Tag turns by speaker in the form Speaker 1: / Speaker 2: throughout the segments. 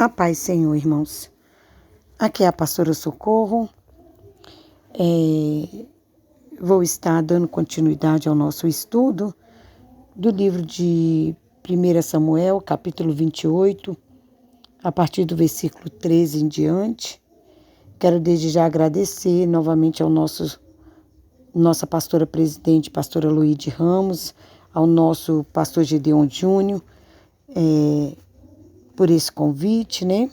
Speaker 1: A paz, Senhor, irmãos. Aqui é a pastora Socorro. Vou estar dando continuidade ao nosso estudo do livro de 1 Samuel, capítulo 28, a partir do versículo 13 em diante. Quero desde já agradecer novamente ao nossa pastora presidente, pastora Luíde Ramos, ao nosso pastor Gedeon Júnior, por esse convite, né?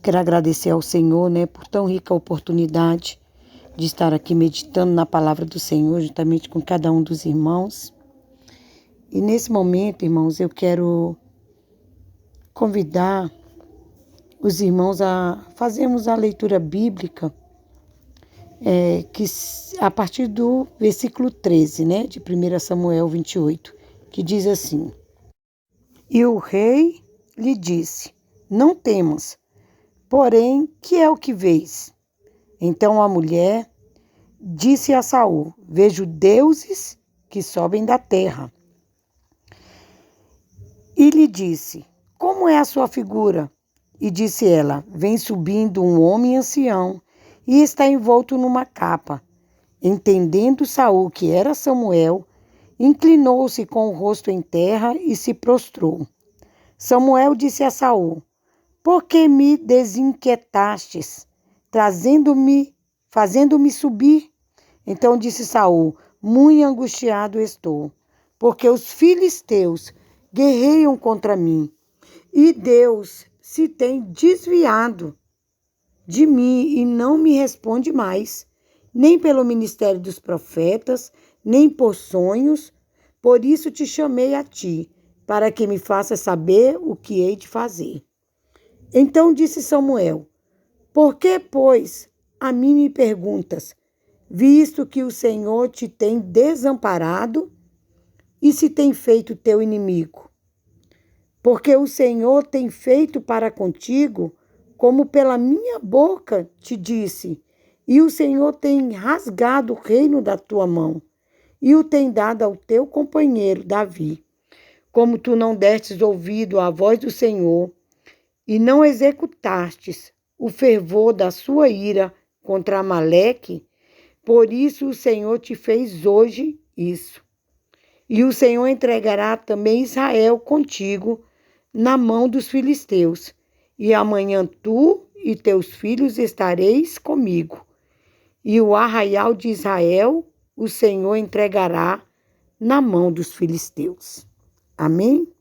Speaker 1: Quero agradecer ao Senhor, né, por tão rica oportunidade de estar aqui meditando na palavra do Senhor, juntamente com cada um dos irmãos. E nesse momento, irmãos, eu quero convidar os irmãos a fazermos a leitura bíblica, que a partir do versículo 13, né, de 1 Samuel 28, que diz assim: E o rei lhe disse: Não temas, porém, que é o que vês? Então a mulher disse a Saul: Vejo deuses que sobem da terra. E lhe disse: Como é a sua figura? E disse ela: Vem subindo um homem ancião e está envolto numa capa. Entendendo Saul que era Samuel, inclinou-se com o rosto em terra e se prostrou. Samuel disse a Saul: Por que me desinquietastes, fazendo-me subir? Então disse Saul: Muito angustiado estou, porque os filisteus guerreiam contra mim, e Deus se tem desviado de mim e não me responde mais, nem pelo ministério dos profetas, nem por sonhos. Por isso te chamei a ti, para que me faças saber o que hei de fazer. Então disse Samuel: Por que, pois, a mim me perguntas, visto que o Senhor te tem desamparado e se tem feito teu inimigo? Porque o Senhor tem feito para contigo como pela minha boca te disse, e o Senhor tem rasgado o reino da tua mão e o tem dado ao teu companheiro Davi. Como tu não destes ouvido à voz do Senhor e não executastes o fervor da sua ira contra Amaleque, por isso o Senhor te fez hoje isso. E o Senhor entregará também Israel contigo na mão dos filisteus, e amanhã tu e teus filhos estareis comigo. E o arraial de Israel o Senhor entregará na mão dos filisteus. Amém?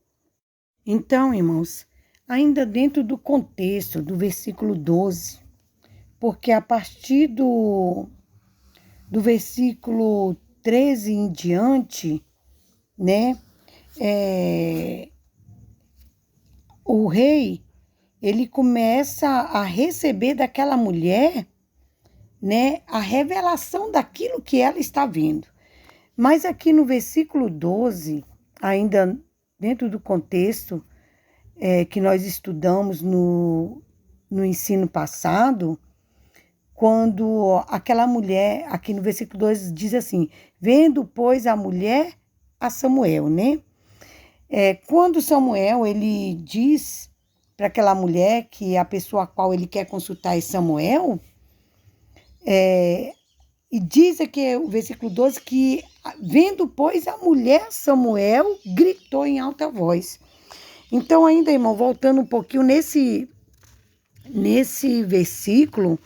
Speaker 1: Então, irmãos, ainda dentro do contexto do versículo 12, porque a partir do versículo 13 em diante, né, o rei, ele começa a receber daquela mulher, né, a revelação daquilo que ela está vendo. Mas aqui no versículo 12, ainda dentro do contexto que nós estudamos no ensino passado, quando aquela mulher, aqui no versículo 12 diz assim: Vendo, pois, a mulher a Samuel, né? Quando Samuel, ele diz para aquela mulher que a pessoa a qual ele quer consultar é Samuel, e diz aqui o versículo 12 que, vendo, pois, a mulher Samuel, gritou em alta voz. Então, ainda, irmão, voltando um pouquinho nesse versículo,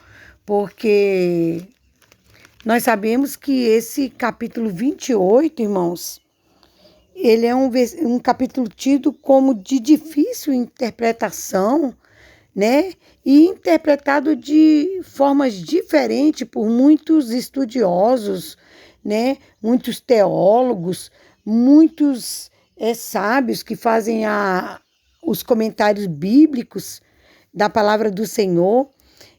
Speaker 1: porque nós sabemos que esse capítulo 28, irmãos, ele é um capítulo tido como de difícil interpretação, né? E interpretado de formas diferentes por muitos estudiosos, né? Muitos teólogos, muitos sábios que fazem os comentários bíblicos da palavra do Senhor.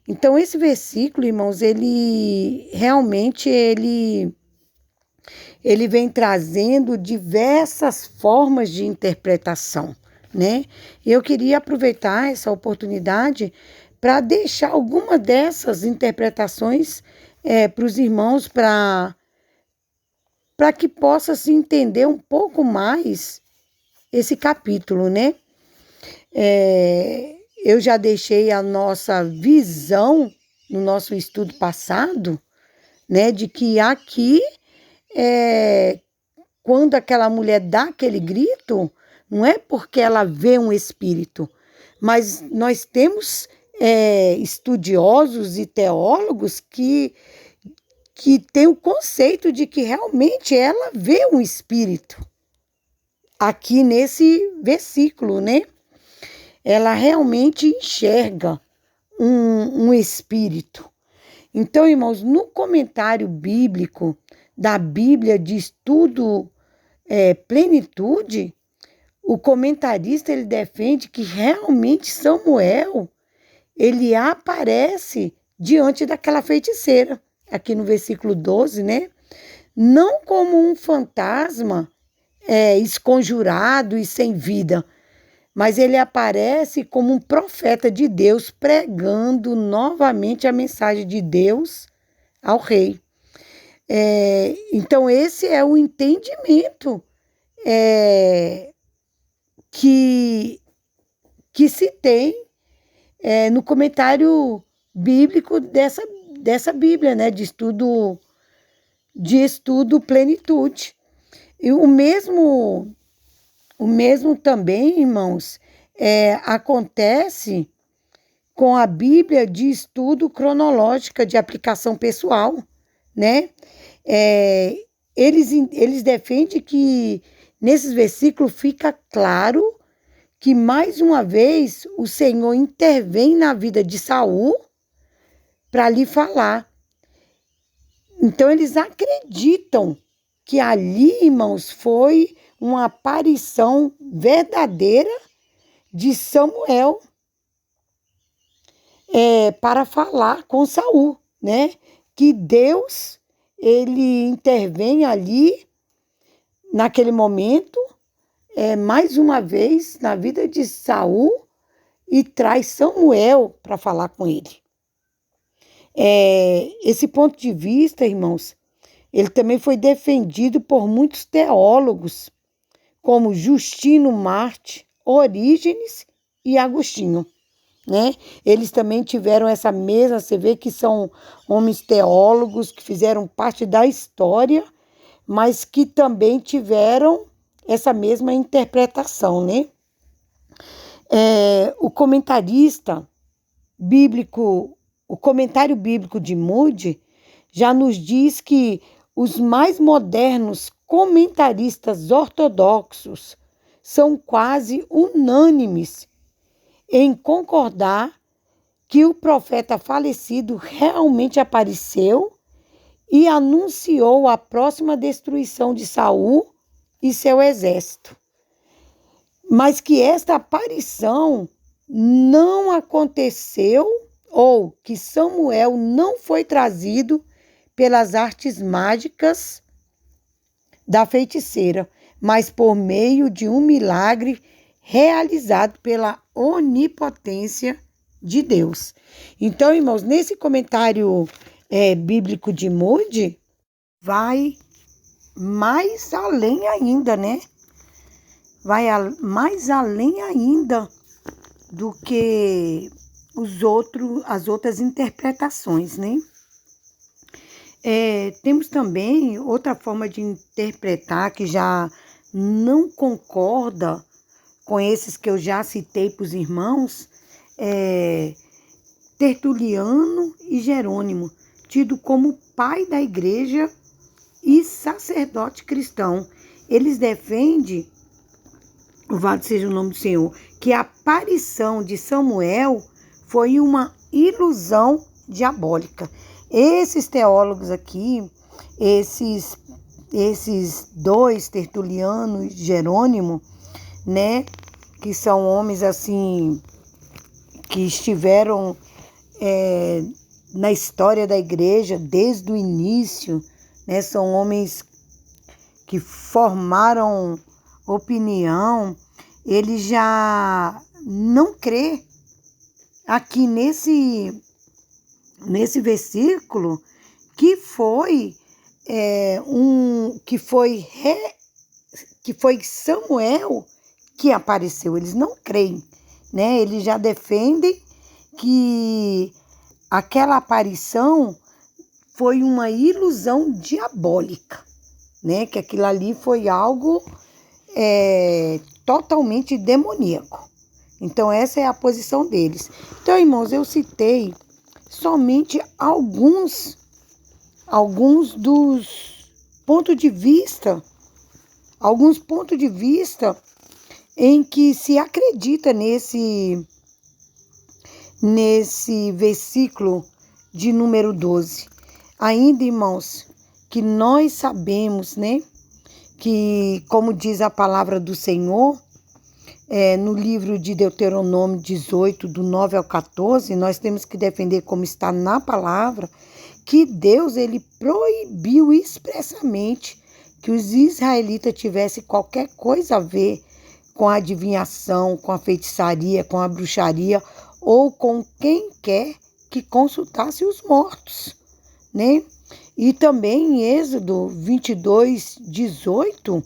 Speaker 1: Então, esse versículo, irmãos, ele realmente ele vem trazendo diversas formas de interpretação, né? E eu queria aproveitar essa oportunidade para deixar alguma dessas interpretações para os irmãos, para que possa se entender um pouco mais esse capítulo, né? Eu já deixei a nossa visão no nosso estudo passado, né, de que aqui, quando aquela mulher dá aquele grito, não é porque ela vê um espírito, mas nós temos estudiosos e teólogos que têm o conceito de que realmente ela vê um espírito. Aqui nesse versículo, né? Ela realmente enxerga um espírito. Então, irmãos, no comentário bíblico da Bíblia de Estudo Plenitude, o comentarista ele defende que realmente Samuel ele aparece diante daquela feiticeira, aqui no versículo 12, né? Não como um fantasma esconjurado e sem vida, mas ele aparece como um profeta de Deus pregando novamente a mensagem de Deus ao rei. Então, esse é o entendimento que se tem no comentário bíblico dessa Bíblia, né, de estudo Plenitude. E o mesmo também, irmãos, acontece com a Bíblia de estudo cronológica de aplicação pessoal, né? Eles defendem que nesses versículos fica claro que mais uma vez o Senhor intervém na vida de Saul para lhe falar. Então eles acreditam que ali, irmãos, foi uma aparição verdadeira de Samuel para falar com Saul, né? Que Deus ele intervém ali naquele momento, mais uma vez na vida de Saul e traz Samuel para falar com ele. Esse ponto de vista, irmãos, ele também foi defendido por muitos teólogos, como Justino Marte, Orígenes e Agostinho, né? Eles também tiveram essa mesma, você vê que são homens teólogos que fizeram parte da história, mas que também tiveram essa mesma interpretação, né? O comentário bíblico de Moody já nos diz que os mais modernos comentaristas ortodoxos são quase unânimes em concordar que o profeta falecido realmente apareceu e anunciou a próxima destruição de Saul e seu exército. Mas que esta aparição não aconteceu ou que Samuel não foi trazido pelas artes mágicas da feiticeira, mas por meio de um milagre realizado pela onipotência de Deus. Então, irmãos, nesse comentário bíblico de Moody, vai mais além ainda, né? Vai mais além ainda do que as outras interpretações, né? Temos também outra forma de interpretar que já não concorda com esses que eu já citei para os irmãos, Tertuliano e Jerônimo, tido como pai da igreja e sacerdote cristão. Eles defendem, louvado seja o nome do Senhor, que a aparição de Samuel foi uma ilusão diabólica. Esses teólogos aqui, esses dois, Tertuliano e Jerônimo, né, que são homens assim que estiveram na história da igreja desde o início, né, são homens que formaram opinião, ele já não crê aqui nesse versículo que foi que foi Samuel que apareceu, eles não creem, né? Eles já defendem que aquela aparição foi uma ilusão diabólica, né? Que aquilo ali foi algo totalmente demoníaco. Então, essa é a posição deles. Então, irmãos, eu citei somente alguns dos pontos de vista, em que se acredita nesse versículo de número 12. Ainda, irmãos, que nós sabemos, né, que, como diz a palavra do Senhor, no livro de Deuteronômio 18, do 9 ao 14, nós temos que defender, como está na palavra, que Deus ele proibiu expressamente que os israelitas tivessem qualquer coisa a ver com a adivinhação, com a feitiçaria, com a bruxaria ou com quem quer que consultasse os mortos, né? E também em Êxodo 22, 18,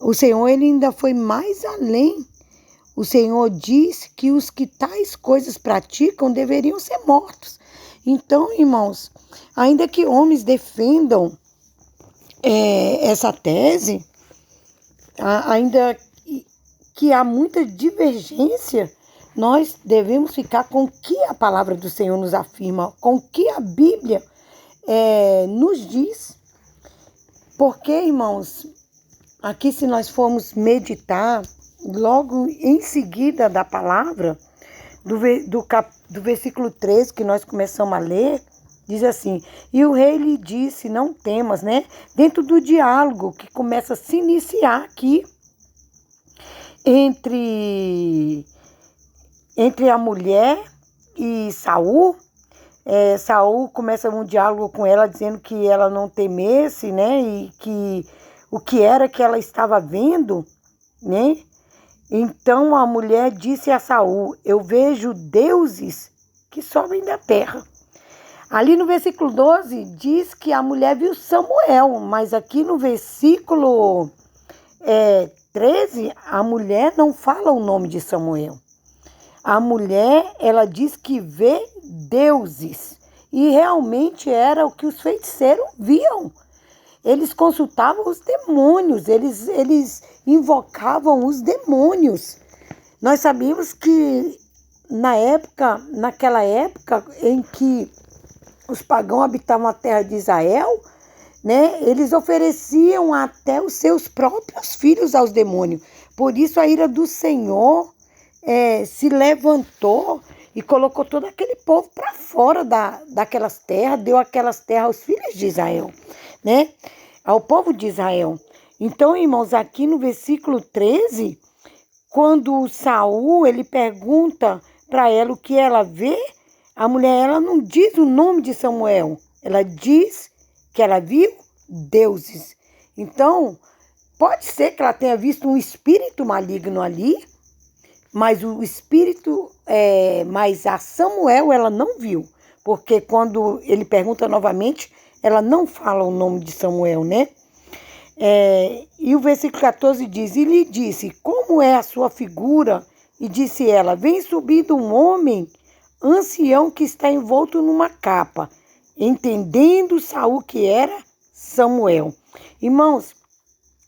Speaker 1: o Senhor ele ainda foi mais além. O Senhor diz que os que tais coisas praticam deveriam ser mortos. Então, irmãos, ainda que homens defendam essa tese, ainda que há muita divergência, nós devemos ficar com o que a palavra do Senhor nos afirma, com o que a Bíblia nos diz. Porque, irmãos, aqui se nós formos meditar, logo em seguida da palavra, do versículo 13 que nós começamos a ler, diz assim: e o rei lhe disse, não temas, né? Dentro do diálogo que começa a se iniciar aqui entre a mulher e Saul. Saul começa um diálogo com ela dizendo que ela não temesse, né? E que o que era que ela estava vendo, né? Então a mulher disse a Saul: eu vejo deuses que sobem da terra. Ali no versículo 12 diz que a mulher viu Samuel, mas aqui no versículo 13 a mulher não fala o nome de Samuel. A mulher, ela diz que vê deuses, e realmente era o que os feiticeiros viam. Eles consultavam os demônios, eles invocavam os demônios. Nós sabíamos que naquela época em que os pagãos habitavam a terra de Israel, né, eles ofereciam até os seus próprios filhos aos demônios. Por isso a ira do Senhor se levantou e colocou todo aquele povo para fora daquelas terras, deu aquelas terras aos filhos de Israel, né? Ao povo de Israel. Então, irmãos, aqui no versículo 13, quando Saul ele pergunta para ela o que ela vê, a mulher ela não diz o nome de Samuel, ela diz que ela viu deuses. Então, pode ser que ela tenha visto um espírito maligno ali, mas mas a Samuel ela não viu, porque quando ele pergunta novamente, ela não fala o nome de Samuel, né? E o versículo 14 diz: e lhe disse, como é a sua figura? E disse ela: vem subindo um homem ancião que está envolto numa capa, entendendo Saul que era Samuel. Irmãos,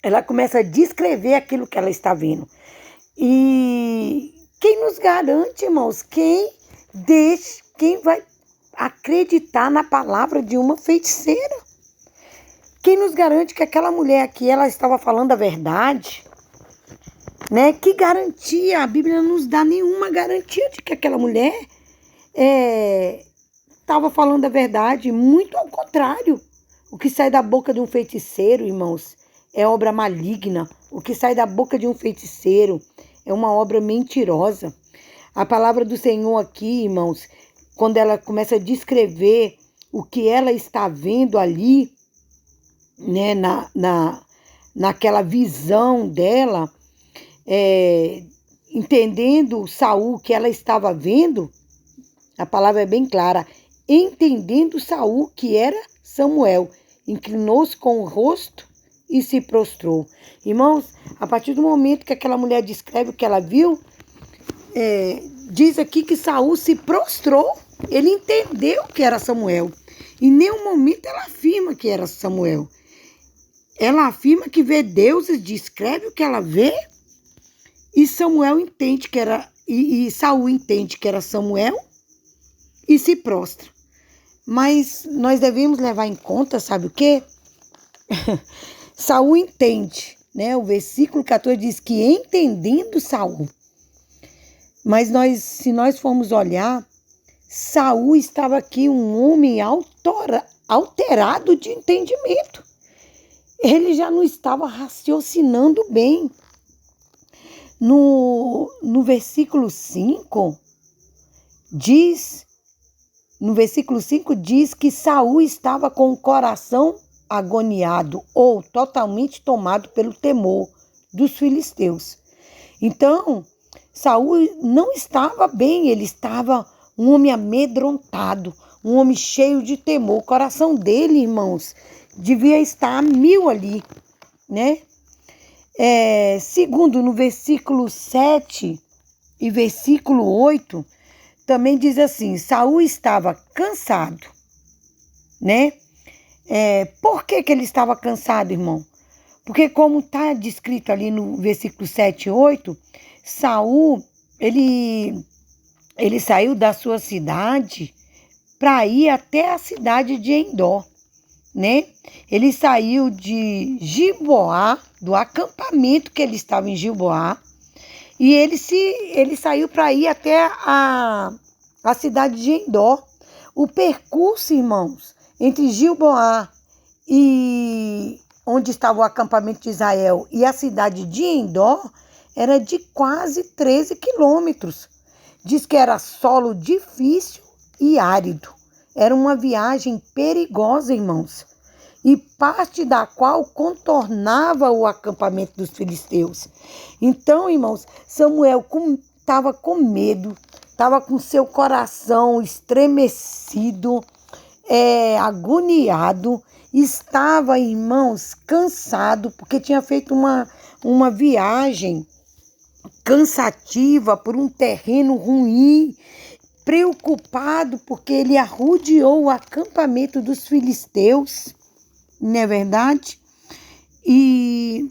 Speaker 1: ela começa a descrever aquilo que ela está vendo. E quem nos garante, irmãos, quem vai acreditar na palavra de uma feiticeira? Quem nos garante que aquela mulher aqui, ela estava falando a verdade? Né? Que garantia? A Bíblia não nos dá nenhuma garantia de que aquela mulher estava falando a verdade. Muito ao contrário. O que sai da boca de um feiticeiro, irmãos, é obra maligna. O que sai da boca de um feiticeiro é uma obra mentirosa. A palavra do Senhor aqui, irmãos, quando ela começa a descrever o que ela está vendo ali, né, naquela visão dela, entendendo Saul que ela estava vendo, a palavra é bem clara, entendendo Saul que era Samuel, inclinou-se com o rosto e se prostrou. Irmãos, a partir do momento que aquela mulher descreve o que ela viu, diz aqui que Saul se prostrou. Ele entendeu que era Samuel. Em nenhum momento ela afirma que era Samuel. Ela afirma que vê deuses, descreve o que ela vê, e Samuel entende que era, e Saul entende que era Samuel e se prostra. Mas nós devemos levar em conta, sabe o quê? Saul entende, né? O versículo 14 diz que entendendo Saul. Mas se nós formos olhar, Saul estava aqui um homem alterado de entendimento. Ele já não estava raciocinando bem. No versículo 5 diz que Saul estava com o coração agoniado ou totalmente tomado pelo temor dos filisteus. Então, Saul não estava bem, ele estava um homem amedrontado, um homem cheio de temor. O coração dele, irmãos, devia estar a 1000 ali, né? Segundo, no versículo 7 e versículo 8, também diz assim, Saul estava cansado, né? Por que ele estava cansado, irmão? Porque como está descrito ali no versículo 7 e 8, Saul, ele saiu da sua cidade para ir até a cidade de Endor, né? Ele saiu de Gilboá, do acampamento que ele estava em Gilboá, e ele saiu para ir até a cidade de Endor. O percurso, irmãos, entre Gilboá e onde estava o acampamento de Israel e a cidade de Endor era de quase 13 quilômetros. Diz que era solo difícil e árido. Era uma viagem perigosa, irmãos, e parte da qual contornava o acampamento dos filisteus. Então, irmãos, Samuel estava com medo, estava com seu coração estremecido, agoniado, estava, irmãos, cansado, porque tinha feito uma viagem cansativa por um terreno ruim, preocupado porque ele arrodeou o acampamento dos filisteus, não é verdade? E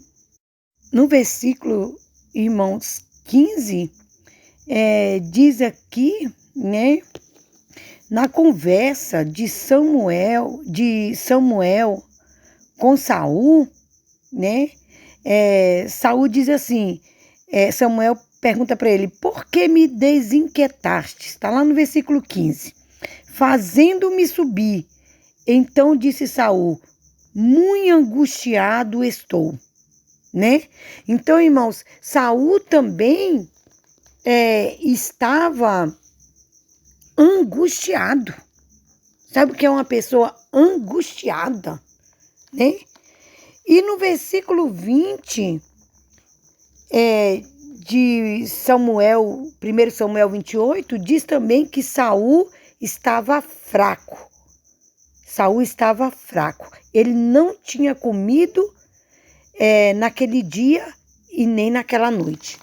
Speaker 1: no versículo, irmãos, 15, diz aqui, né? Na conversa de Samuel com Saul, né? Saul diz assim, Samuel pergunta para ele, por que me desinquietaste? Está lá no versículo 15. Fazendo-me subir. Então disse Saul, muito angustiado estou, né? Então, irmãos, Saul também estava angustiado. Sabe o que é uma pessoa angustiada, né? E no versículo 20 de Samuel, 1 Samuel 28, diz também que Saul estava fraco. Saul estava fraco. Ele não tinha comido naquele dia e nem naquela noite.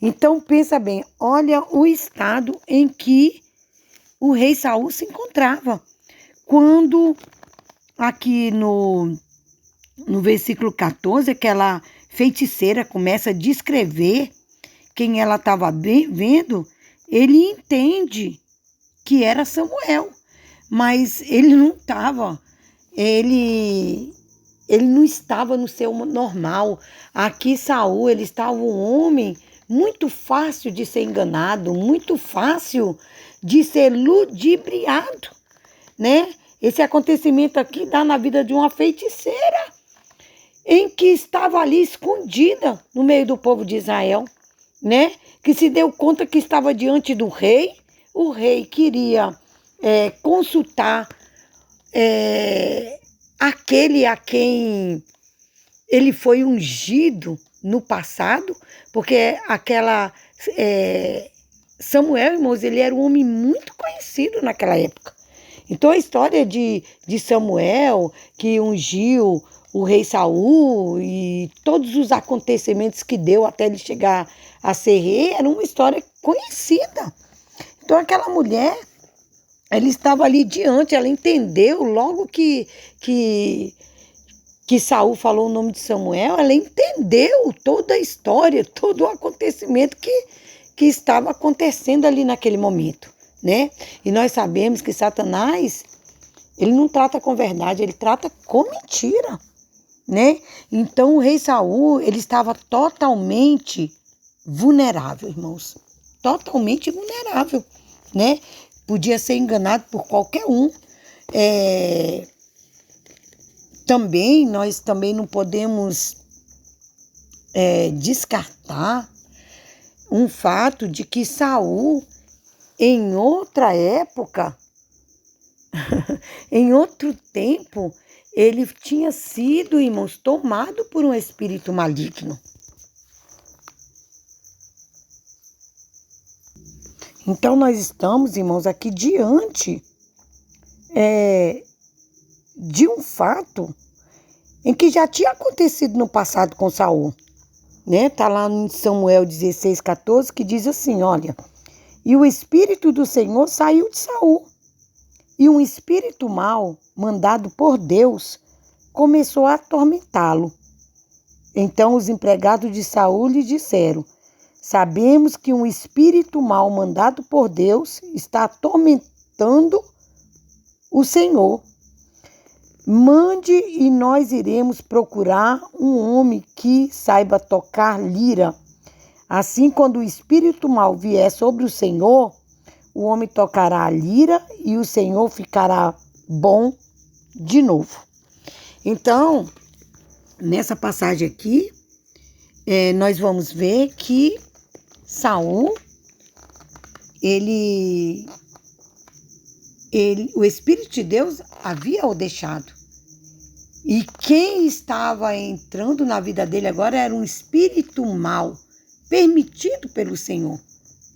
Speaker 1: Então, pensa bem, olha o estado em que o rei Saul se encontrava. Quando, aqui no versículo 14, aquela feiticeira começa a descrever quem ela estava vendo, ele entende que era Samuel, mas ele não estava, ele não estava no seu normal. Aqui Saul, ele estava um homem muito fácil de ser enganado, muito fácil de ser ludibriado, né? Esse acontecimento aqui dá na vida de uma feiticeira, em que estava ali escondida no meio do povo de Israel, né? Que se deu conta que estava diante do rei. O rei queria consultar aquele a quem ele foi ungido no passado, porque Samuel, irmãos, ele era um homem muito conhecido naquela época. Então a história de Samuel, que ungiu o rei Saul e todos os acontecimentos que deu até ele chegar a ser rei, era uma história conhecida. Então aquela mulher, ela estava ali diante, ela entendeu logo que Saul falou o nome de Samuel, ela entendeu toda a história, todo o acontecimento que estava acontecendo ali naquele momento, né? E nós sabemos que Satanás, ele não trata com verdade, ele trata com mentira, né? Então o rei Saul, ele estava totalmente vulnerável, irmãos. Totalmente vulnerável, né? Podia ser enganado por qualquer um. Nós também não podemos descartar um fato de que Saul, em outra época, em outro tempo, ele tinha sido, irmãos, tomado por um espírito maligno. Então nós estamos, irmãos, aqui diante de um fato em que já tinha acontecido no passado com Saul, né? Tá lá em Samuel 16:14, que diz assim, olha: e o espírito do Senhor saiu de Saul, e um espírito mau, mandado por Deus, começou a atormentá-lo. Então os empregados de Saul lhe disseram: sabemos que um espírito mau mandado por Deus está atormentando o Senhor. Mande e nós iremos procurar um homem que saiba tocar lira. Assim, quando o espírito mau vier sobre o Senhor, o homem tocará a lira e o Senhor ficará bom de novo. Então, nessa passagem aqui, nós vamos ver que Saul, o Espírito de Deus havia o deixado. E quem estava entrando na vida dele agora era um espírito mau, permitido pelo Senhor,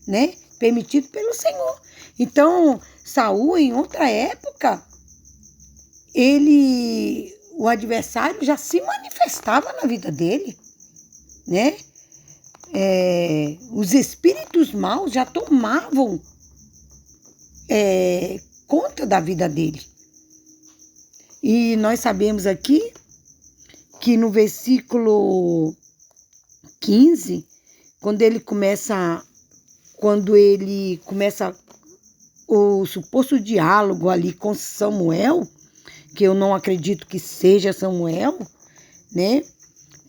Speaker 1: né? Permitido pelo Senhor. Então, Saul, em outra época, o adversário já se manifestava na vida dele, né? Os espíritos maus já tomavam conta da vida dele. E nós sabemos aqui que no versículo 15, quando ele começa o suposto diálogo ali com Samuel, que eu não acredito que seja Samuel, né?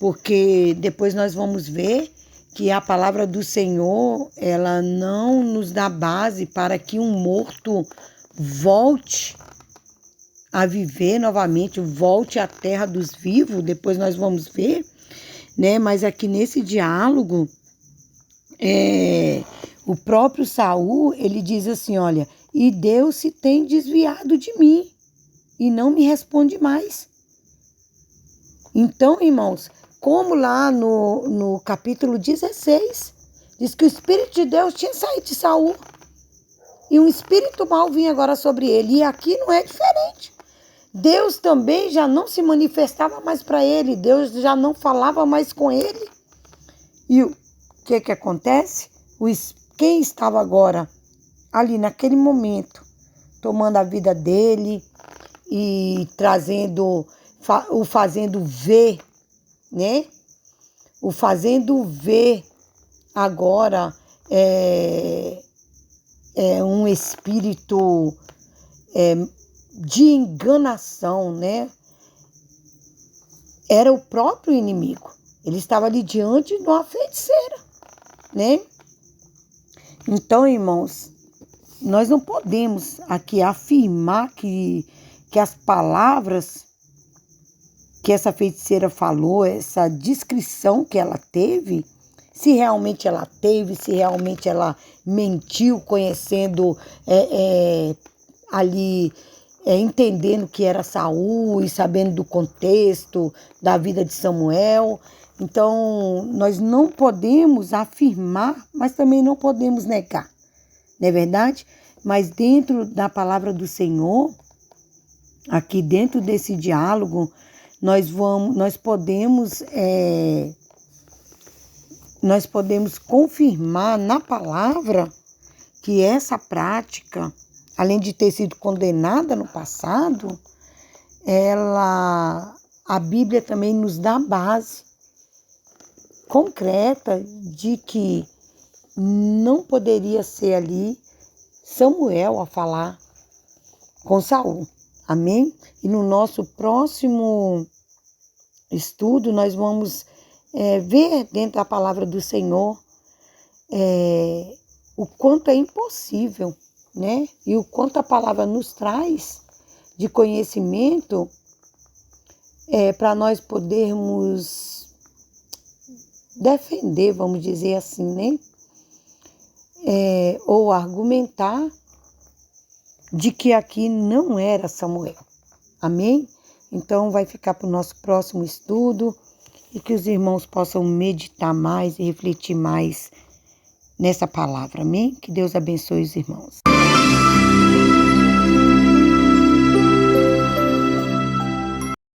Speaker 1: Porque depois nós vamos ver que a palavra do Senhor, ela não nos dá base para que um morto volte a viver novamente, volte à terra dos vivos. Depois nós vamos ver, né? Mas aqui nesse diálogo, o próprio Saul, ele diz assim, olha: e Deus se tem desviado de mim e não me responde mais. Então, irmãos, como lá no capítulo 16, diz que o Espírito de Deus tinha saído de Saul e um espírito mau vinha agora sobre ele. E aqui não é diferente. Deus também já não se manifestava mais para ele, Deus já não falava mais com ele. E o que acontece? Quem estava agora ali naquele momento, tomando a vida dele e o fazendo ver, né? O fazendo ver agora um espírito de enganação, né? Era o próprio inimigo. Ele estava ali diante de uma feiticeira, né? Então, irmãos, nós não podemos aqui afirmar que as palavras que essa feiticeira falou, essa descrição que ela teve, se realmente ela teve, se realmente ela mentiu, conhecendo ali, entendendo que era Saul e sabendo do contexto da vida de Samuel. Então, nós não podemos afirmar, mas também não podemos negar, não é verdade? Mas dentro da palavra do Senhor, aqui dentro desse diálogo, nós podemos confirmar na palavra que essa prática, além de ter sido condenada no passado, a Bíblia também nos dá base concreta de que não poderia ser ali Samuel a falar com Saul. Amém? E no nosso próximo estudo nós vamos ver dentro da palavra do Senhor o quanto é impossível, né? E o quanto a palavra nos traz de conhecimento para nós podermos defender, vamos dizer assim, né? Ou argumentar de que aqui não era Samuel. Amém? Então vai ficar para o nosso próximo estudo e que os irmãos possam meditar mais e refletir mais nessa palavra. Amém? Que Deus abençoe os irmãos.